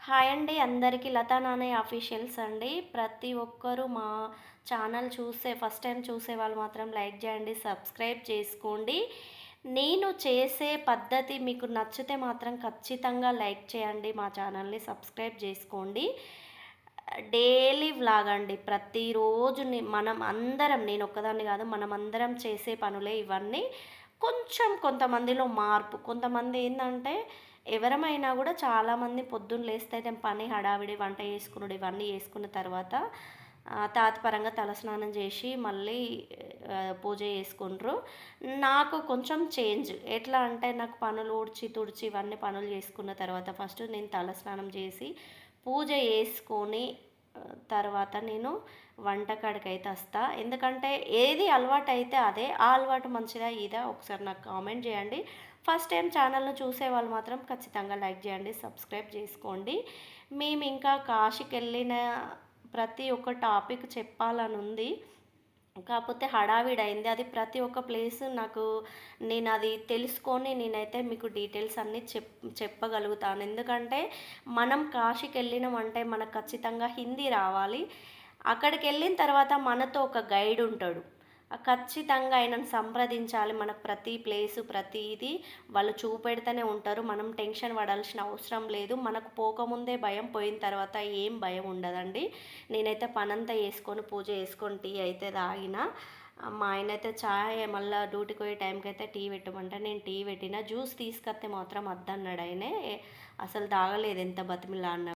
Hi అండి అందరికీ Lata Nanayya officials అండి. ప్రతి ఒక్కరూ మా ఛానల్ ఫస్ట్ టైం చూసే వాళ్ళు మాత్రం లైక్ చేయండి, సబ్స్క్రైబ్ చేసుకోండి. నేను చేసే పద్ధతి మీకు నచ్చితే మాత్రం ఖచ్చితంగా లైక్ చేయండి. మా ఛానల్‌ని సబ్స్క్రైబ్ చేసుకోండి. డైలీ వ్లాగ్ అండి. ప్రతిరోజు మనం అందరం, నేను ఒక్కదాన్ని కాదు, మనమందరం చేసే పనులే ఇవన్నీ. కొంచెం కొంతమందిలో మార్పు. కొంతమంది ఏందంటే ఎవరమైనా గూడా చాలామంది పొద్దున్న లేస్తే పని హడావిడి వంట చేసుకునుడు ఇవన్నీ చేసుకున్న తర్వాత తాతపరంగా తలస్నానం చేసి మళ్ళీ పూజ చేసుకుంట్రు. నాకు కొంచెం చేంజ్. ఎట్లా అంటే నాకు పనులు ఊడ్చి, తుడిచి ఇవన్నీ పనులు చేసుకున్న తర్వాత ఫస్ట్ నేను తలస్నానం చేసి, పూజ చేసుకొని తర్వాత నేను వంటకాడికైతే వస్తా. ఎందుకంటే ఏది అలవాటైతే అదే. ఆ అలవాటు మంచిదా? ఇదా? ఒకసారి నాకు కామెంట్ చేయండి. ఫస్ట్ టైం ఛానల్‌ను చూసేవాళ్ళు మాత్రం ఖచ్చితంగా లైక్ చేయండి, సబ్స్క్రైబ్ చేసుకోండి. మేమింకా కాశీకెళ్ళిన ప్రతి ఒక్క టాపిక్ చెప్పాలనుంది. కాపోతే హడావిడయింది. అది ప్రతి ఒక్క ప్లేసు నాకు నేనది తెలుసుకొని నేనైతే మీకు డీటెయిల్స్ అన్నీ చెప్పగలుగుతాను. ఎందుకంటే మనం కాశీకెళ్ళినామంటే మనకు ఖచ్చితంగా హిందీ రావాలి. అక్కడికెళ్ళిన తర్వాత మనతో ఒక గైడ్ ఉంటాడు. ఖచ్చితంగా ఆయనను సంప్రదించాలి. మనకు ప్రతి ప్లేసు, ప్రతీది వాళ్ళు చూపెడుతూనే ఉంటారు. మనం టెన్షన్ పడాల్సిన అవసరం లేదు. మనకు పోకముందే భయం, పోయిన తర్వాత ఏం భయం ఉండదండి. నేనైతే పనంతా చేసుకొని, పూజ చేసుకొని, టీ అయితే తాగిన. మా ఆయనైతే చాయ్ మళ్ళా డ్యూటీకి పోయే టైంకైతే టీ పెట్టమంటే నేను టీ పెట్టిన. జ్యూస్ తీసుకొస్తే మాత్రం వద్దన్నాడు ఆయనే. అసలు తాగలేదు ఎంత బతిమిలాడినా.